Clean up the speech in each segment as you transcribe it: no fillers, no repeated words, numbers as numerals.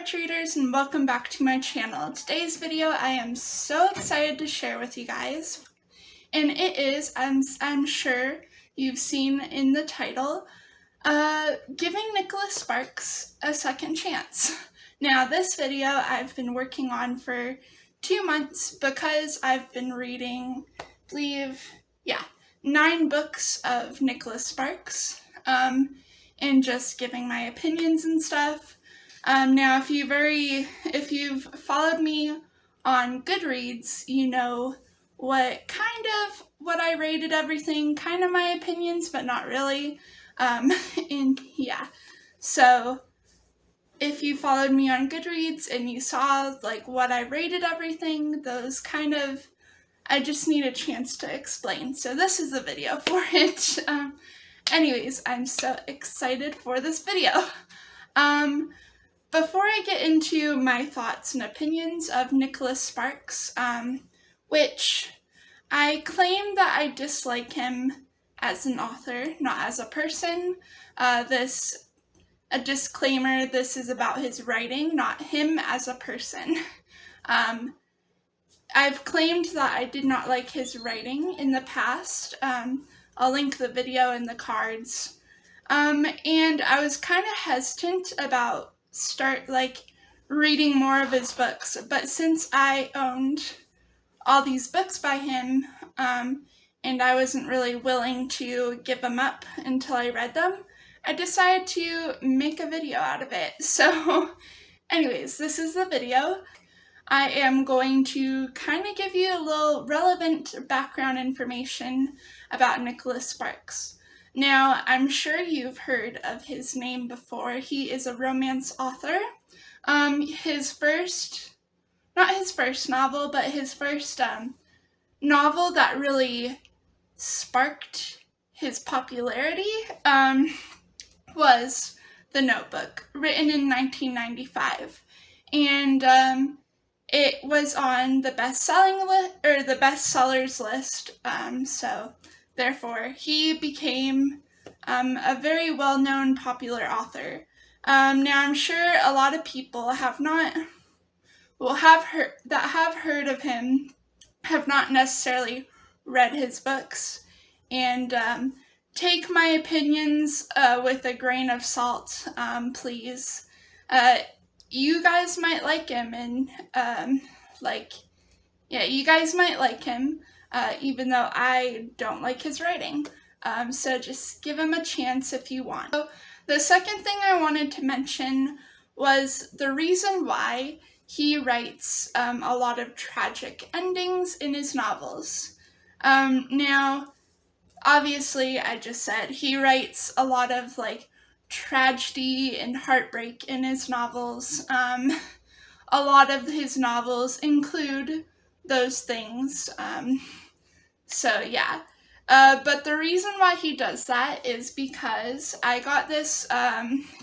March readers, and welcome back to my channel. Today's video I am so excited to share with you guys, and it is, I'm sure you've seen in the title, giving Nicholas Sparks a second chance. Now this video I've been working on for 2 months because I've been reading, I believe, 9 books of Nicholas Sparks, and just giving my opinions and stuff. Now, if you've followed me on Goodreads, you know what I rated everything, kind of my opinions, but not really. And yeah, so if you followed me on Goodreads and you saw like what I rated everything, those I just need a chance to explain. So this is the video for it. Anyways, I'm so excited for this video. Before I get into my thoughts and opinions of Nicholas Sparks, which I claim that I dislike him as an author, not as a person. A disclaimer, this is about his writing, not him as a person. I've claimed that I did not like his writing in the past. I'll link the video in the cards. And I was kind of hesitant about reading more of his books, but since I owned all these books by him, and I wasn't really willing to give them up until I read them, I decided to make a video out of it. So anyways, this is the video. I am going to kind of give you a little relevant background information about Nicholas Sparks. Now, I'm sure you've heard of his name before. He is a romance author. Not his first novel, but his first novel that really sparked his popularity was The Notebook, written in 1995. And it was on the bestsellers list, so therefore, he became a very well-known popular author. Now, I'm sure a lot of people have heard of him, have not necessarily read his books, and take my opinions with a grain of salt, please. You guys might like him, and you guys might like him. Even though I don't like his writing. So just give him a chance if you want. So the second thing I wanted to mention was the reason why he writes a lot of tragic endings in his novels. Now, obviously, I just said he writes a lot of tragedy and heartbreak in his novels. A lot of his novels include those things. So yeah, but the reason why he does that is because I got this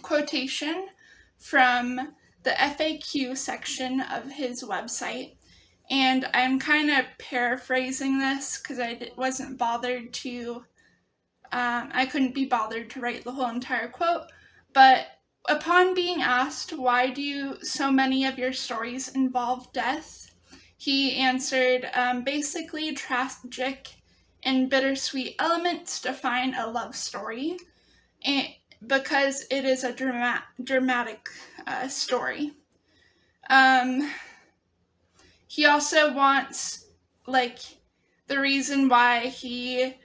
quotation from the FAQ section of his website, and I'm kind of paraphrasing this because I couldn't be bothered to write the whole entire quote, but upon being asked, why do so many of your stories involve death? He answered, basically, tragic and bittersweet elements define a love story, because it is a dramatic story. He also wants, the reason why he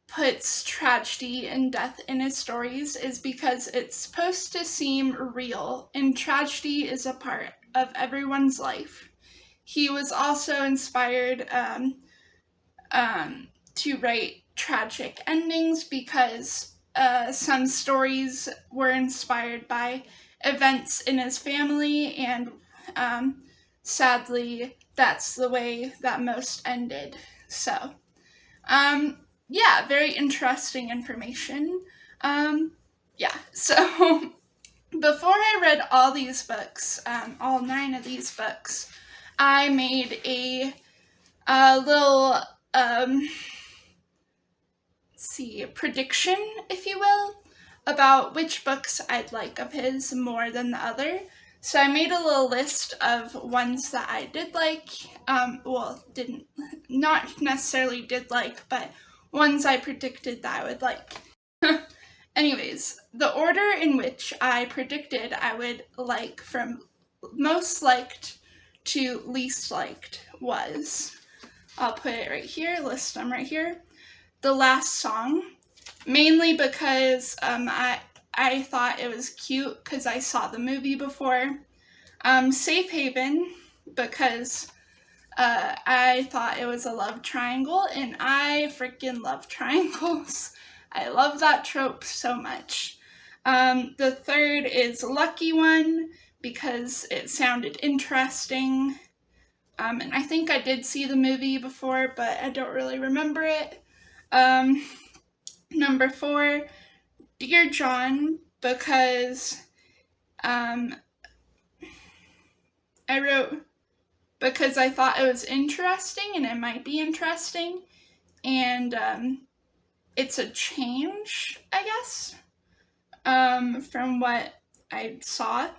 puts tragedy and death in his stories is because it's supposed to seem real, and tragedy is a part of everyone's life. He was also inspired to write tragic endings because some stories were inspired by events in his family, and sadly, that's the way that most ended. So, very interesting information. So before I read all these books, all 9 of these books, I made a little, prediction, if you will, about which books I'd like of his more than the other. So I made a little list of ones that I did like, not necessarily did like, but ones I predicted that I would like. Anyways, the order in which I predicted I would like from most liked to least liked was, I'll put it right here, list them right here, The Last Song, mainly because I thought it was cute because I saw the movie before. Safe Haven, because I thought it was a love triangle, and I freaking love triangles. I love that trope so much. The third is Lucky One, because it sounded interesting. And I think I did see the movie before, but I don't really remember it. Number 4, Dear John, because I wrote because I thought it was interesting and it might be interesting, and it's a change, I guess, from what I saw.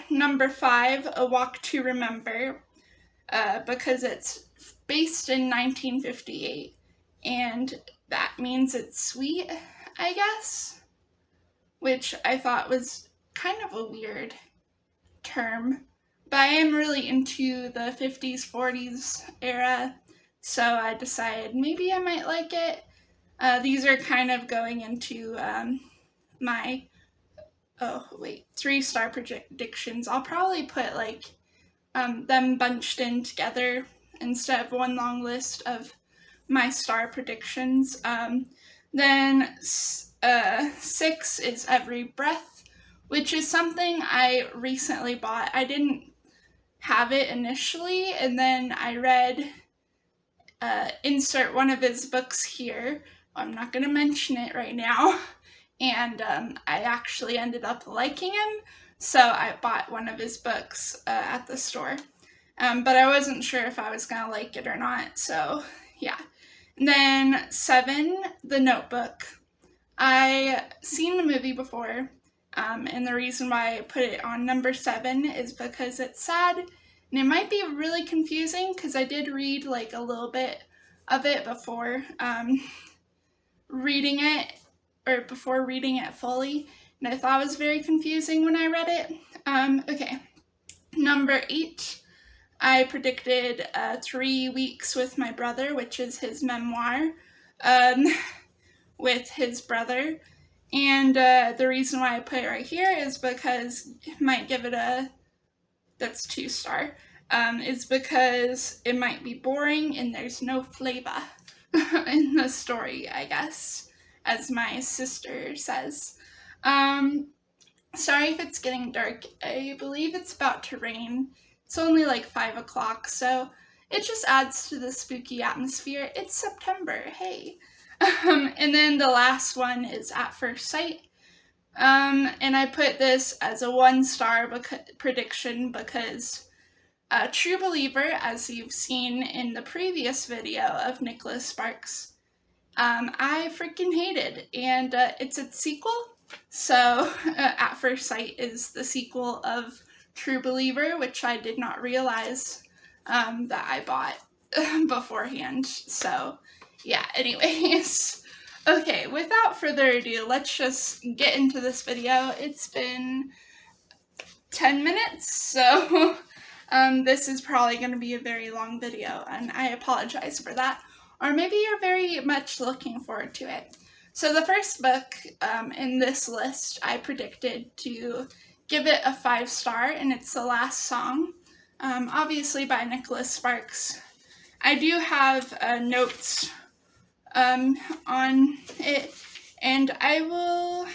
Number 5, A Walk to Remember, because it's based in 1958, and that means it's sweet, I guess, which I thought was kind of a weird term. But I am really into the 50s, 40s era, so I decided maybe I might like it. These are kind of going into my 3-star predictions. I'll probably put like them bunched in together instead of one long list of my star predictions. Then 6 is Every Breath, which is something I recently bought. I didn't have it initially, and then I read insert one of his books here. I'm not going to mention it right now. And I actually ended up liking him, so I bought one of his books at the store. But I wasn't sure if I was going to like it or not, so yeah. And then 7, The Notebook. I seen the movie before, and the reason why I put it on number 7 is because it's sad, and it might be really confusing because I did read like a little bit of it before reading it fully, and I thought it was very confusing when I read it. Okay, number 8, I predicted 3 Weeks with My Brother, which is his memoir with his brother. And the reason why I put it right here is because it might give it that's 2-star, is because it might be boring and there's no flavor in the story, I guess, as my sister says. Sorry if it's getting dark. I believe it's about to rain. It's only like 5 o'clock, so it just adds to the spooky atmosphere. It's September, hey. And then the last one is At First Sight. And I put this as a 1-star prediction because True Believer, as you've seen in the previous video of Nicholas Sparks, I freaking hated, and it's a sequel. So At First Sight is the sequel of True Believer, which I did not realize that I bought beforehand. So yeah, anyways. Okay, without further ado, let's just get into this video. It's been 10 minutes, so this is probably going to be a very long video, and I apologize for that. Or maybe you're very much looking forward to it. So the first book in this list, I predicted to give it a 5-star, and it's The Last Song, obviously by Nicholas Sparks. I do have notes on it, and I will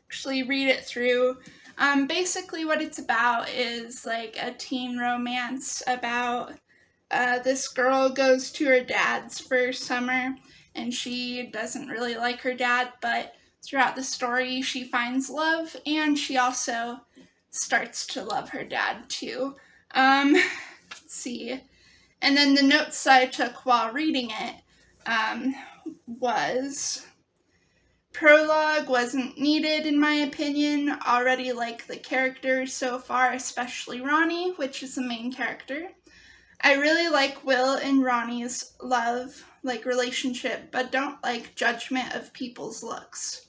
actually read it through. Basically what it's about is like a teen romance about this girl goes to her dad's for summer, and she doesn't really like her dad, but throughout the story she finds love, and she also starts to love her dad too. Let's see. And then the notes I took while reading it was prologue wasn't needed in my opinion. Already like the characters so far, especially Ronnie, which is the main character. I really like Will and Ronnie's love, like, relationship, but don't like judgment of people's looks.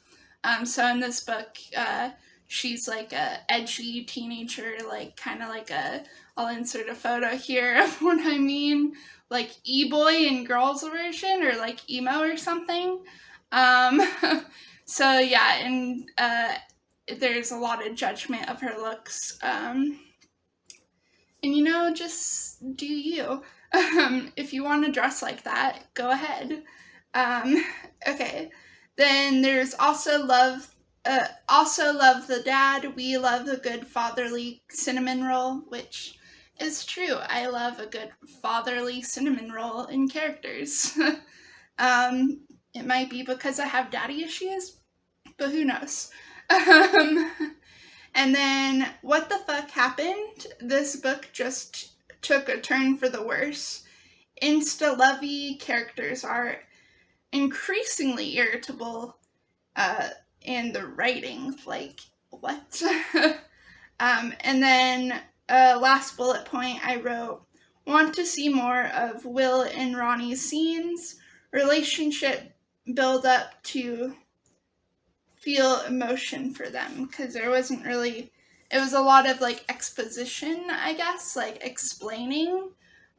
So in this book, she's like a edgy teenager, like kind of like I'll insert a photo here of what I mean, like e-boy in girls version, or like emo or something. So yeah, and there's a lot of judgment of her looks. And just do you. If you want to dress like that, go ahead. Okay. Then there's also love the dad. We love a good fatherly cinnamon roll, which is true. I love a good fatherly cinnamon roll in characters. It might be because I have daddy issues, but who knows? And then, what the fuck happened? This book just took a turn for the worse. Insta-lovey characters are increasingly irritable, and the writing, like, what? And then, last bullet point I wrote, want to see more of Will and Ronnie's scenes, relationship build up to feel emotion for them, because there wasn't really, it was a lot of like exposition, I guess, like explaining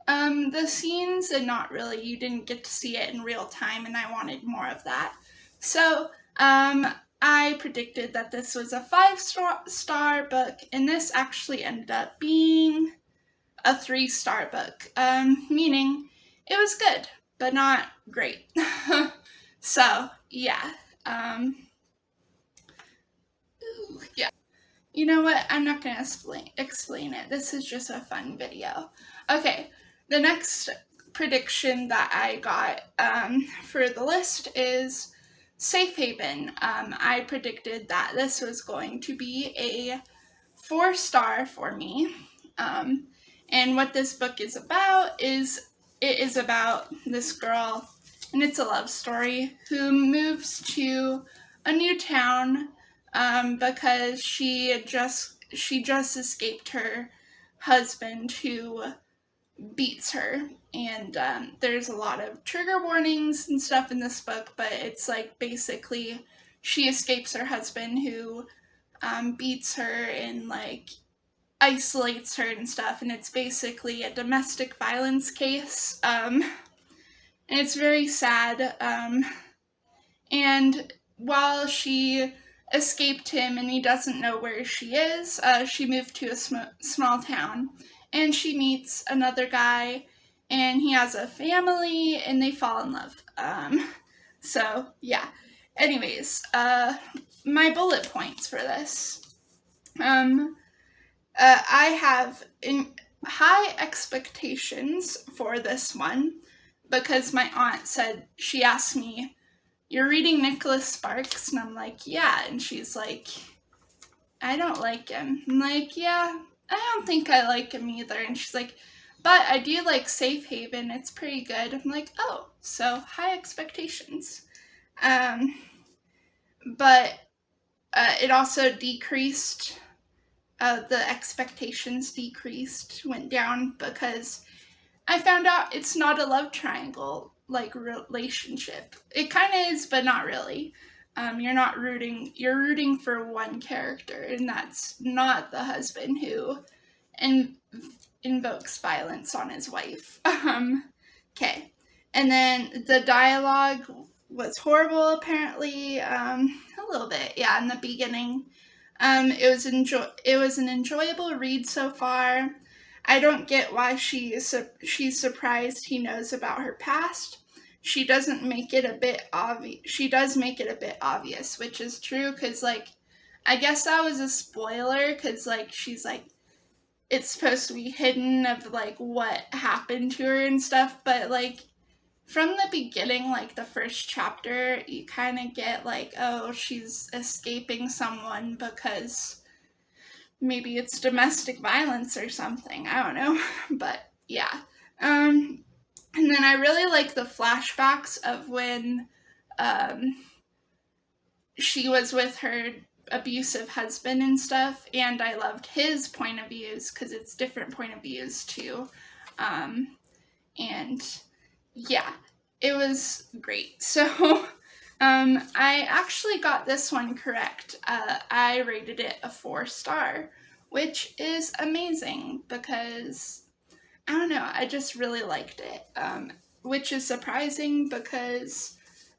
the scenes, and not really, you didn't get to see it in real time, and I wanted more of that. So I predicted that this was a 5-star book, and this actually ended up being a 3-star book, meaning it was good but not great. So yeah. Yeah. You know what? I'm not going to explain it. This is just a fun video. Okay, the next prediction that I got for the list is Safe Haven. I predicted that this was going to be a 4-star for me. And what this book is about is, it is about this girl, and it's a love story, who moves to a new town because she just escaped her husband, who beats her. And there's a lot of trigger warnings and stuff in this book, but it's like basically she escapes her husband, who beats her and like isolates her and stuff, and it's basically a domestic violence case. And it's very sad. And while she escaped him and he doesn't know where she is, she moved to a small town, and she meets another guy, and he has a family, and they fall in love. So yeah. Anyways, my bullet points for this. I have high expectations for this one, because my aunt said, she asked me, "You're reading Nicholas Sparks?" And I'm like, "Yeah." And she's like, "I don't like him." I'm like, "Yeah, I don't think I like him either." And she's like, "But I do like Safe Haven, it's pretty good." I'm like, "Oh, so high expectations." But it also decreased, the expectations decreased, went down, because I found out it's not a love triangle like relationship. It kind of is, but not really. You're rooting for one character, and that's not the husband who invokes violence on his wife. Okay. And then the dialogue was horrible, apparently. A little bit, yeah, in the beginning. It was an enjoyable read so far. I don't get why she's surprised he knows about her past. She doesn't make it a bit obvious. She does make it a bit obvious, which is true, because like, I guess that was a spoiler, because like, she's like, it's supposed to be hidden of like what happened to her and stuff, but like, from the beginning, like the first chapter, you kind of get like, oh, she's escaping someone because maybe it's domestic violence or something. I don't know. But yeah. And then I really like the flashbacks of when she was with her abusive husband and stuff, and I loved his point of views because it's different point of views too. And yeah, it was great. So I actually got this one correct. I rated it a 4-star, which is amazing because, I don't know, I just really liked it, which is surprising because,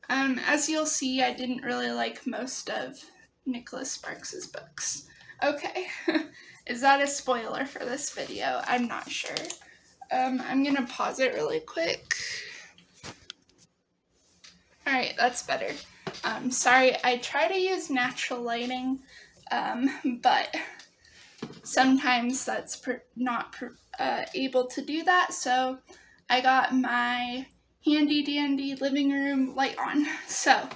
as you'll see, I didn't really like most of Nicholas Sparks's books. Okay, is that a spoiler for this video? I'm not sure. I'm gonna pause it really quick. Alright, that's better. Sorry, I try to use natural lighting, but sometimes that's not able to do that, so I got my handy dandy living room light on, so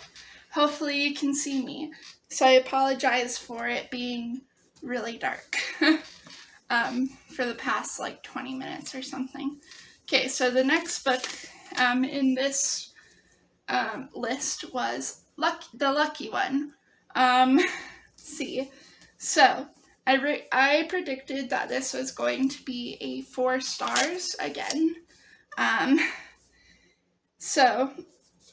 hopefully you can see me. So I apologize for it being really dark for the past like 20 minutes or something. Okay, so the next book in this list was The Lucky One. Let's see. So I predicted that this was going to be a 4 stars again. So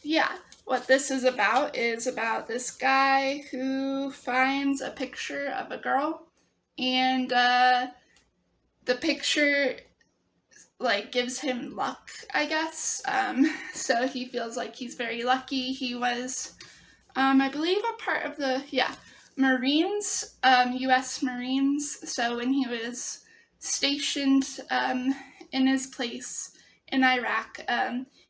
yeah, what this is about this guy who finds a picture of a girl, and the picture like gives him luck, I guess. So he feels like he's very lucky. He was, I believe, a part of the Marines, U.S. Marines. So when he was stationed in his place in Iraq,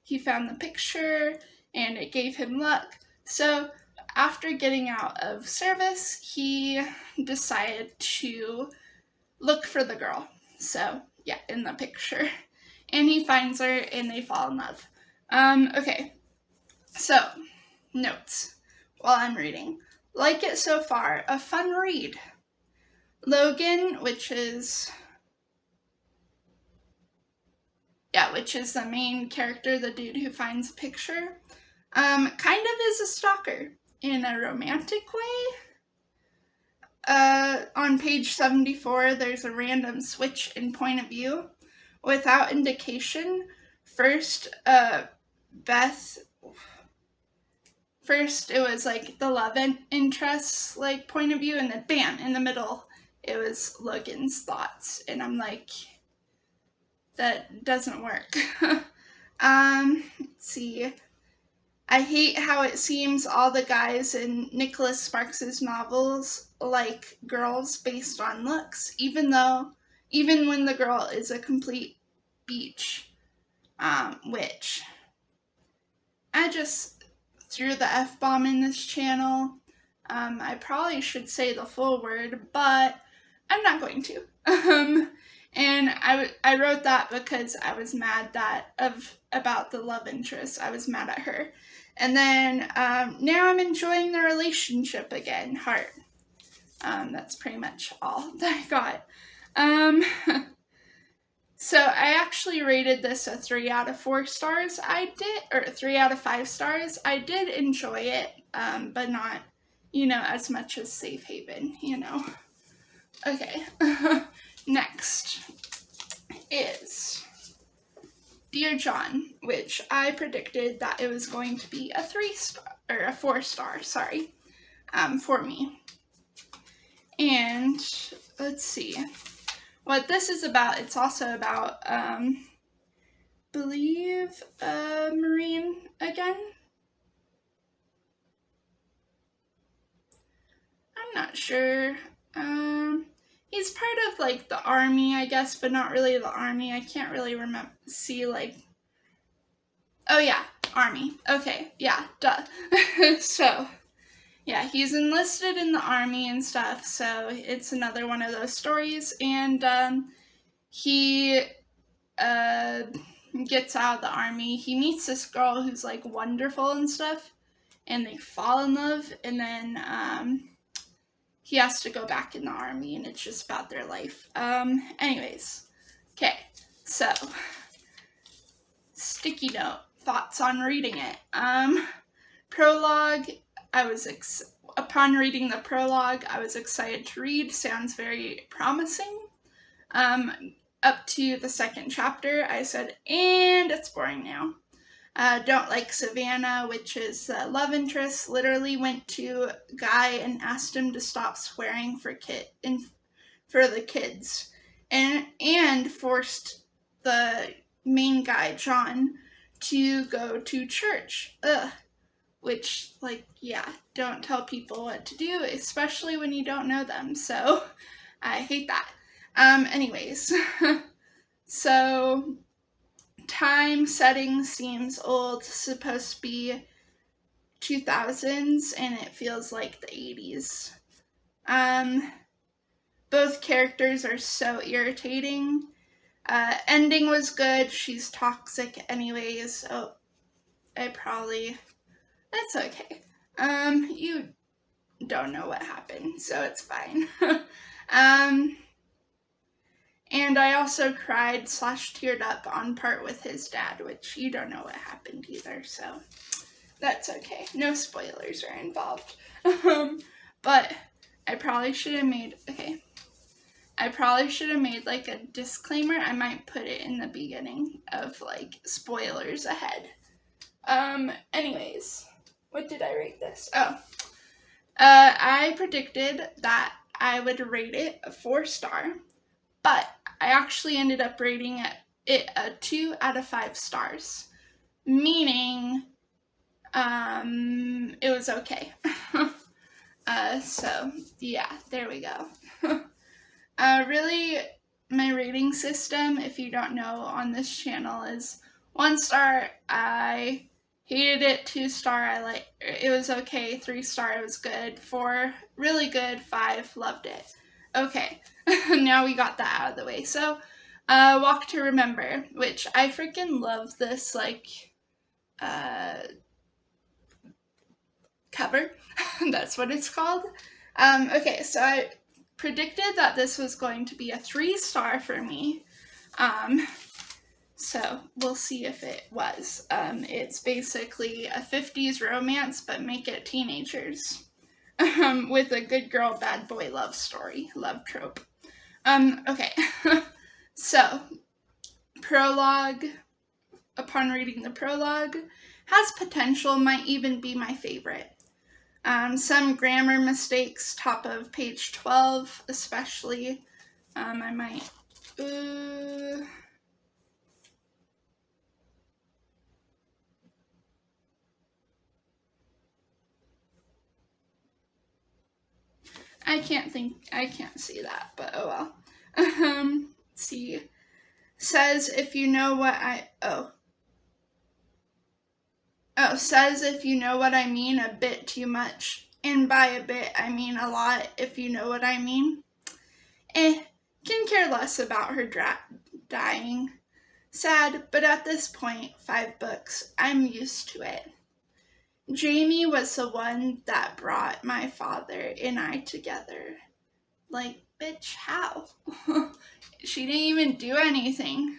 he found the picture and it gave him luck. So after getting out of service, he decided to look for the girl. So yeah, in the picture. And he finds her and they fall in love. Okay, so notes while I'm reading. Like it so far, a fun read. Logan, which is the main character, the dude who finds a picture, kind of is a stalker in a romantic way. On page 74, there's a random switch in point of view without indication. First, it was like the love interest like point of view, and then bam, in the middle, it was Logan's thoughts, and I'm like, that doesn't work. Let's see. I hate how it seems all the guys in Nicholas Sparks's novels like girls based on looks, even when the girl is a complete beach, which I just threw the F-bomb in this channel. I probably should say the full word, but I'm not going to. And I wrote that because I was mad about the love interest. I was mad at her. And then now I'm enjoying the relationship again. Heart. That's pretty much all that I got. So I actually rated this a 3 out of 4 stars. Or 3 out of 5 stars. I did enjoy it, but not, as much as Safe Haven, Okay. Next is Dear John, which I predicted that it was going to be a 4 star, for me. And let's see what this is about. It's also about, believe a Marine again. I'm not sure. He's part of like the army, I guess, but not really the army. I can't really see like. Oh yeah, army. Okay, yeah, duh. So, yeah, he's enlisted in the army and stuff. So it's another one of those stories, and he gets out of the army. He meets this girl who's like wonderful and stuff, and they fall in love, and then he has to go back in the army, and it's just about their life. Anyways, okay, so sticky note, thoughts on reading it. Prologue, upon reading the prologue, I was excited to read. Sounds very promising. Up to the second chapter, I said, and it's boring now. Don't like Savannah, which is the love interest, literally went to Guy and asked him to stop swearing for the kids, and forced the main guy, John, to go to church. Which, like, yeah, don't tell people what to do, especially when you don't know them, so I hate that. Anyways, so time setting seems old, supposed to be 2000s, and it feels like the 80s. Both characters are so irritating. Ending was good. She's toxic anyways, so that's okay. You don't know what happened, so it's fine. And I also cried / teared up on part with his dad, which you don't know what happened either, so that's okay. No spoilers are involved. But I probably should have made like a disclaimer. I might put it in the beginning of like spoilers ahead. Anyways, what did I rate this? I predicted that I would rate it a 4-star, but I actually ended up rating it a 2 out of 5 stars, meaning it was okay. So yeah, there we go. Really, my rating system, if you don't know, on this channel is 1 star, I hated it, 2 star, it was okay, 3 star, it was good, 4, really good, 5, loved it. Okay, now we got that out of the way. So, Walk to Remember, which I freaking love this, cover. That's what it's called. Okay, so I predicted that this was going to be a 3-star for me. So we'll see if it was. It's basically a 50s romance, but make it teenagers. With a good girl, bad boy love story, love trope. Okay. So, prologue, upon reading the prologue, has potential, might even be my favorite. Some grammar mistakes, top of page 12, especially. I might, I can't see that, but oh well. Let's see. Says if you know what says if you know what I mean, a bit too much. And by a bit, I mean a lot, if you know what I mean. Can care less about her dying. Sad, but at this point, 5 books, I'm used to it. Jamie was the one that brought my father and I together. Like, bitch, how? She didn't even do anything.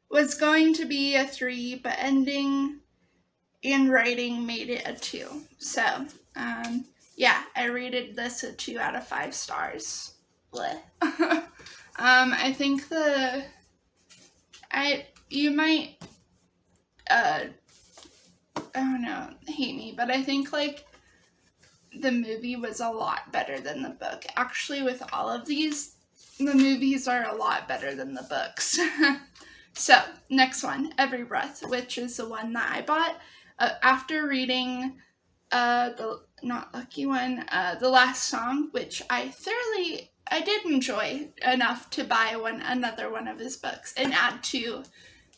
Was going to be a 3, but ending and writing made it a 2. So, yeah, I rated this a 2 out of 5 stars. Bleh. I think you might, I don't know, hate me, but I think, the movie was a lot better than the book. Actually, with all of these, the movies are a lot better than the books. So, next one, Every Breath, which is the one that I bought after reading the Not Lucky One, The Last Song, which I did enjoy enough to buy another one of his books and add to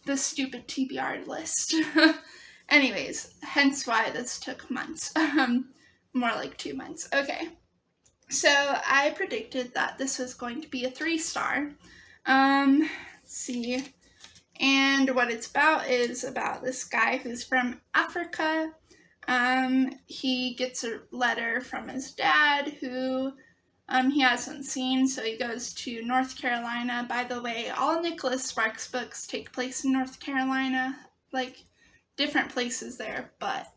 the stupid TBR list. Anyways, hence why this took months. More like 2 months. Okay. So I predicted that this was going to be a 3-star. Let's see. And what it's about is about this guy who's from Africa. He gets a letter from his dad who he hasn't seen, so he goes to North Carolina. By the way, all Nicholas Sparks books take place in North Carolina, different places there, but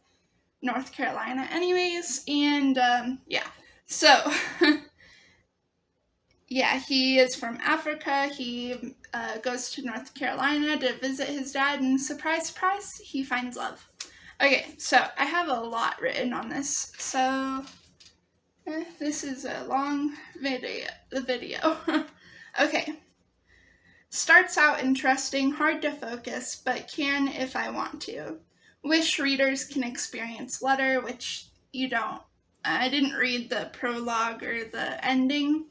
North Carolina anyways, and yeah, so yeah, he is from Africa. He goes to North Carolina to visit his dad, and surprise, surprise, he finds love. Okay, so I have a lot written on this, so this is a long video. Okay. Starts out interesting, hard to focus, but can if I want to. Wish readers can experience letter, which you don't. I didn't read the prologue or the ending,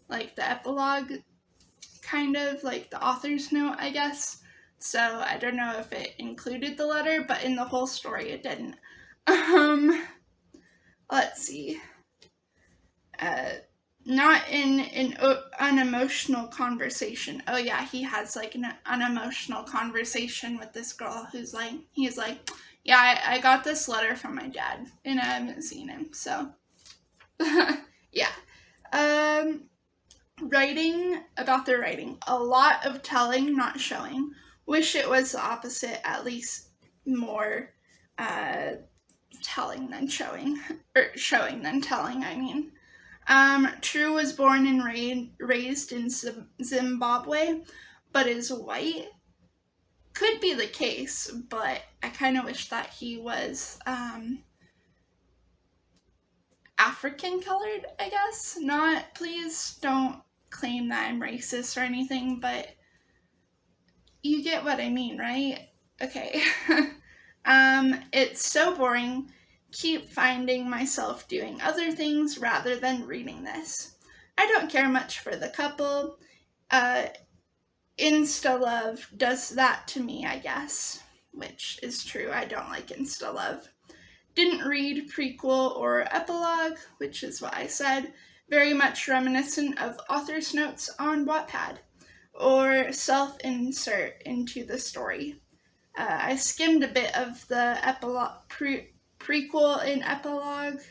like the epilogue, kind of like the author's note, I guess. So I don't know if it included the letter, but in the whole story it didn't. Let's see. Not in an unemotional conversation. Oh yeah, he has like an unemotional conversation with this girl who's like, he's like, yeah, I got this letter from my dad and I haven't seen him, so yeah. Writing, about the writing, a lot of telling, not showing. Wish it was the opposite, at least more telling than showing, or showing than telling, I mean. True was born and raised in Zimbabwe, but is white. Could be the case, but I kind of wish that he was African colored, I guess. Not, please don't claim that I'm racist or anything, but you get what I mean, right? Okay. It's so boring. Keep finding myself doing other things rather than reading this. I don't care much for the couple. Insta love does that to me, I guess, which is true. I don't like insta love. Didn't read prequel or epilogue, which is what I said. Very much reminiscent of author's notes on Wattpad, or self-insert into the story. I skimmed a bit of the epilogue, prequel and epilogue,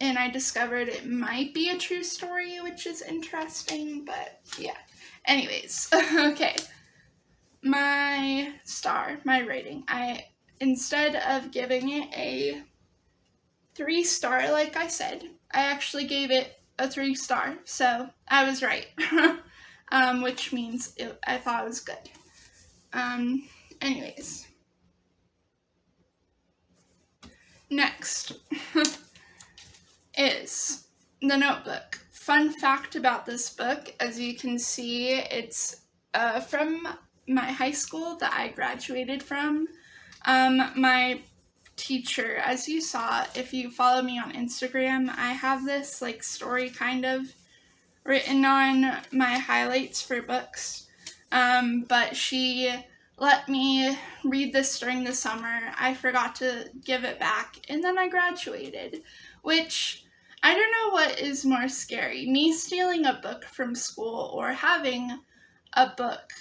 and I discovered it might be a true story, which is interesting, but yeah. Anyways, okay. My rating. Instead of giving it a 3-star, like I said, I actually gave it a 3-star, so I was right. Which means I thought it was good. Anyways. Next is The Notebook. Fun fact about this book, as you can see, it's from my high school that I graduated from. My teacher, as you saw, if you follow me on Instagram, I have this like story kind of written on my highlights for books, but she let me read this during the summer. I forgot to give it back, and then I graduated, which I don't know what is more scary, me stealing a book from school or having a book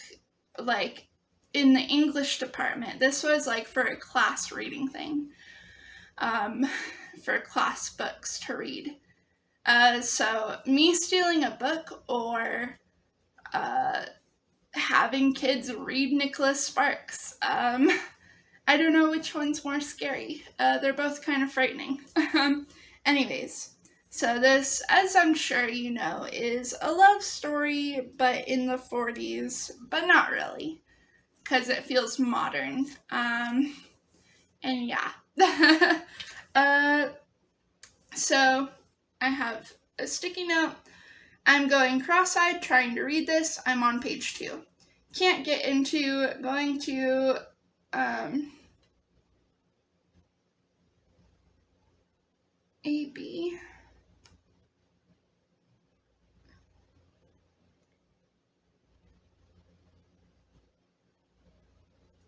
like in the English department. This was like for a class reading thing, for class books to read. So me stealing a book or having kids read Nicholas Sparks. I don't know which one's more scary. They're both kind of frightening. Anyways, so this, as I'm sure you know, is a love story, but in the 40s, but not really, because it feels modern. And yeah. So I have a sticky note. I'm going cross-eyed trying to read this. I'm on page 2. Can't get into going to AB.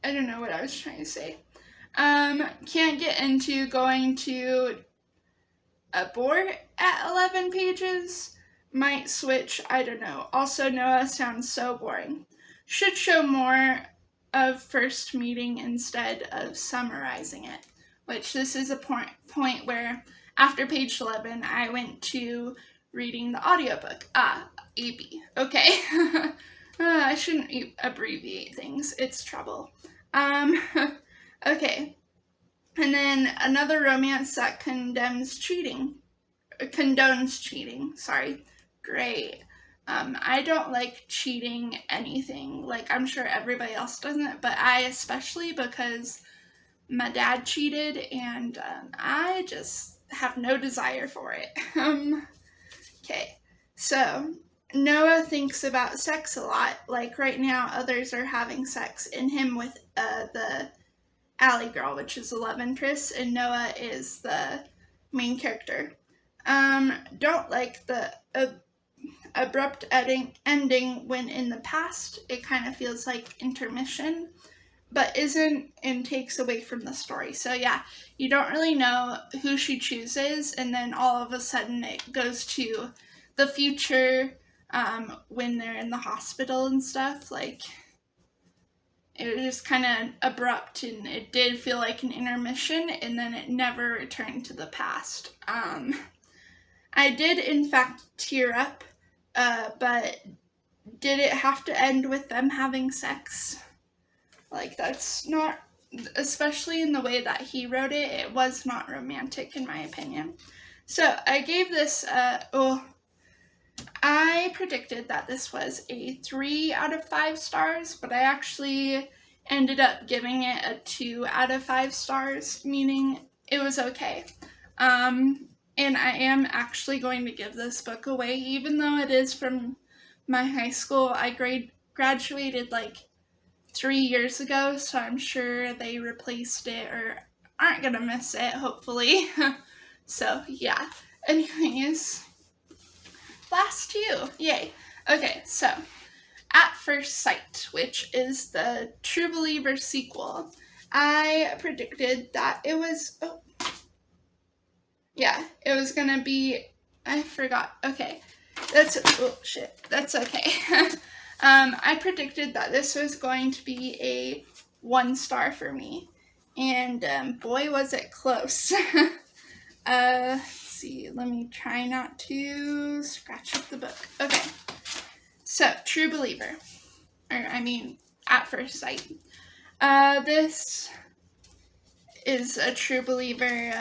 I don't know what I was trying to say. Can't get into going to a board at 11 pages. Might switch, I don't know. Also, Noah sounds so boring. Should show more of first meeting instead of summarizing it. Which this is a point where after page 11, I went to reading the audiobook. AB. Okay. I shouldn't abbreviate things. It's trouble. Okay. And then another romance that condones cheating. Sorry. Great. I don't like cheating anything. Like, I'm sure everybody else doesn't, but I especially, because my dad cheated, and I just have no desire for it. Okay. So, Noah thinks about sex a lot. Like, right now, others are having sex, and him with the Allie girl, which is the love interest, and Noah is the main character. Don't like the abrupt ending when in the past it kind of feels like intermission, but isn't, and takes away from the story. So yeah, you don't really know who she chooses, and then all of a sudden it goes to the future, when they're in the hospital and stuff. Like, it was just kind of abrupt, and it did feel like an intermission, and then it never returned to the past. I did in fact tear up, but did it have to end with them having sex? Like, that's not, especially in the way that he wrote it, it was not romantic in my opinion. So I gave this, I predicted that this was a 3 out of 5 stars, but I actually ended up giving it a 2 out of 5 stars, meaning it was okay. And I am actually going to give this book away, even though it is from my high school. I graduated like 3 years ago, so I'm sure they replaced it or aren't gonna miss it, hopefully. So yeah. Anyways, last 2. Yay. Okay, so At First Sight, which is the True Believer sequel. I predicted that it was, it was gonna be, I forgot. Okay, that's okay. I predicted that this was going to be a 1 star for me, and boy was it close. Let's see, let me try not to scratch up the book. Okay, so True Believer, At First Sight. This is a True Believer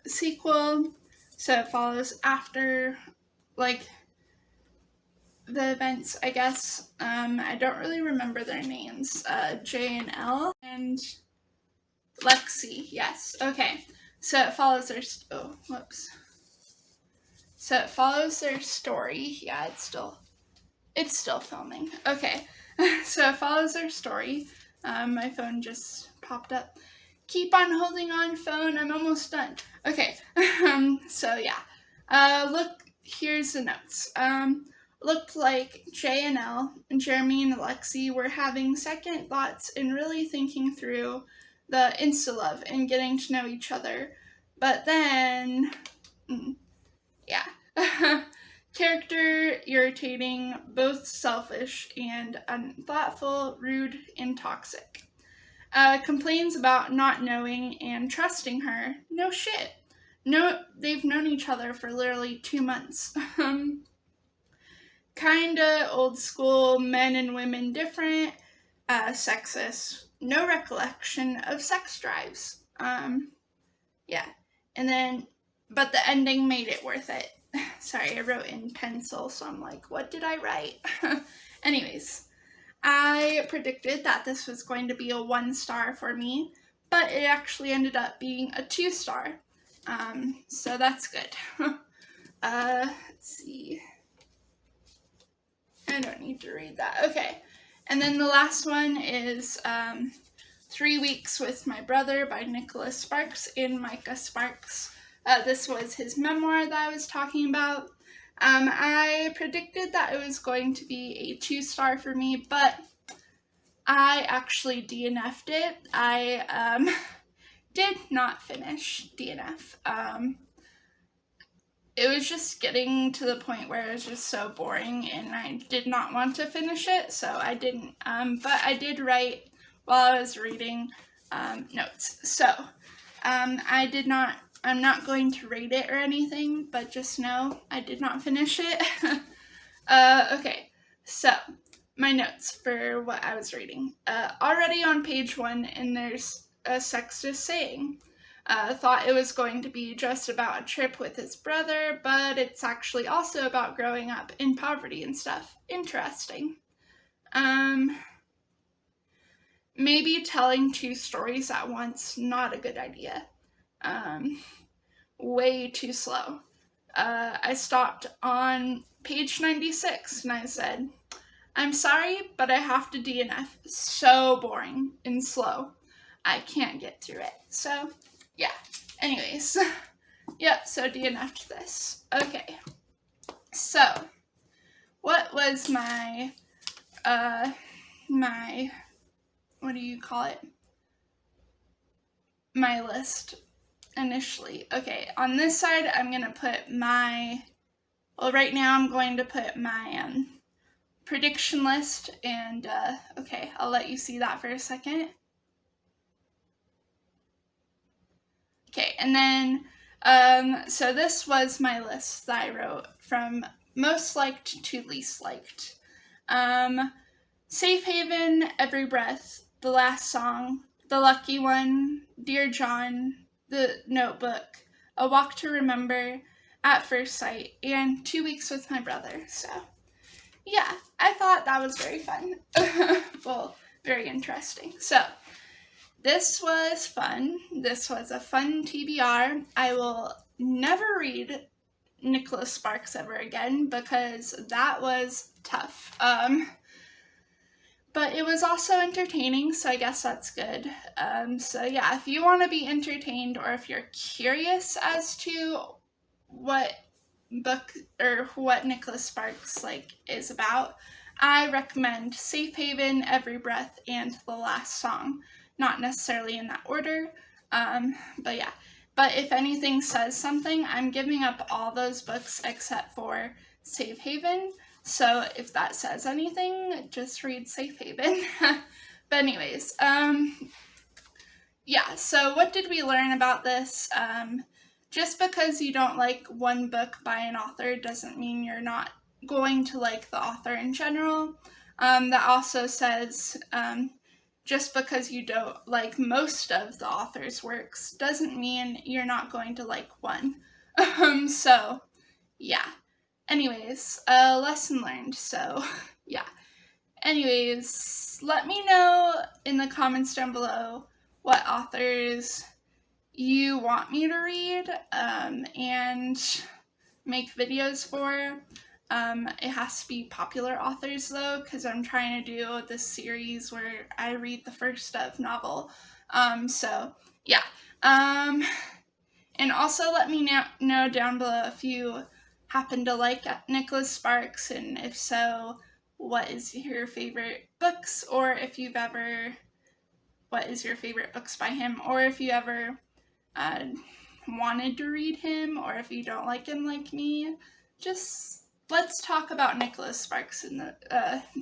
sequel, so it follows after, like, the events, I guess. I don't really remember their names. J and L and Lexi, yes. Okay, so it follows their, So it follows their story. Yeah, it's still filming. Okay, so it follows their story. My phone just popped up. Keep on holding on, phone. I'm almost done. Okay. So yeah. Look, here's the notes. Looked like J and L, Jeremy and Alexi, were having second thoughts and really thinking through the insta-love and getting to know each other. But then, character irritating, both selfish and unthoughtful, rude and toxic. Complains about not knowing and trusting her. No shit. No, they've known each other for literally 2 months. Kinda old school, men and women different, sexist, no recollection of sex drives. Yeah. And then, but the ending made it worth it. Sorry, I wrote in pencil, so I'm like, what did I write? Anyways, I predicted that this was going to be a 1 star for me, but it actually ended up being a 2 star. So that's good. Let's see. I don't need to read that. Okay. And then the last one is 3 Weeks with My Brother by Nicholas Sparks and Micah Sparks. This was his memoir that I was talking about. I predicted that it was going to be a 2 star for me, but I actually DNF'd it. I did not finish DNF. It was just getting to the point where it was just so boring, and I did not want to finish it, so I didn't. But I did write while I was reading notes. So I'm not going to rate it or anything, but just know I did not finish it. Okay, so my notes for what I was reading. Already on page 1, and there's a Sextus saying, thought it was going to be just about a trip with his brother, but it's actually also about growing up in poverty and stuff. Interesting. Maybe telling 2 stories at once, not a good idea. Way too slow. I stopped on page 96 and I said, I'm sorry, but I have to DNF. So boring and slow. I can't get through it. So, yeah. Anyways. Yep, so DNF'd this. Okay. So, what was my, what do you call it? My list initially. Okay, on this side, I'm going to put my, well, right now I'm going to put my, prediction list, and okay, I'll let you see that for a second. Okay, and then so this was my list that I wrote from most liked to least liked. Safe Haven, Every Breath, The Last Song, The Lucky One, Dear John, The Notebook, A Walk to Remember, At First Sight, and 2 Weeks with My Brother. So yeah, I thought that was very fun. Well, very interesting. So, this was fun. This was a fun TBR. I will never read Nicholas Sparks ever again because that was tough. But it was also entertaining, so I guess that's good. So yeah, if you want to be entertained or if you're curious as to what book or what Nicholas Sparks is about, I recommend Safe Haven, Every Breath, and The Last Song. Not necessarily in that order, but yeah. But if anything says something, I'm giving up all those books except for Safe Haven. So if that says anything, just read Safe Haven. But anyways, yeah, so what did we learn about this? Just because you don't like one book by an author doesn't mean you're not going to like the author in general. That also says just because you don't like most of the author's works doesn't mean you're not going to like one. So, yeah. Anyways, lesson learned. So, yeah. Anyways, let me know in the comments down below what authors you want me to read and make videos for. It has to be popular authors though, because I'm trying to do this series where I read the first of novel. So yeah. And also let me know down below if you happen to like Nicholas Sparks, and if so, what is your favorite books, or if you've ever, what is your favorite books by him, or if you ever wanted to read him, or if you don't like him like me. Just let's talk about Nicholas Sparks in the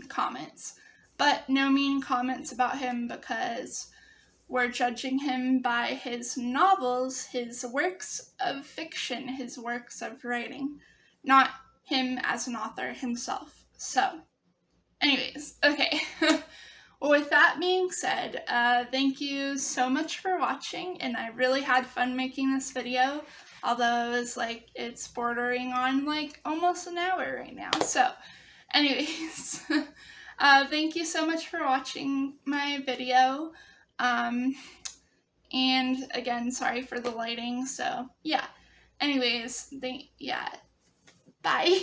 comments, but no mean comments about him, because we're judging him by his novels, his works of fiction, his works of writing, not him as an author himself. So anyways, okay. With that being said, thank you so much for watching, and I really had fun making this video, although it's bordering on almost an hour right now. So anyways, thank you so much for watching my video, and again, sorry for the lighting. So yeah, anyways, yeah, bye.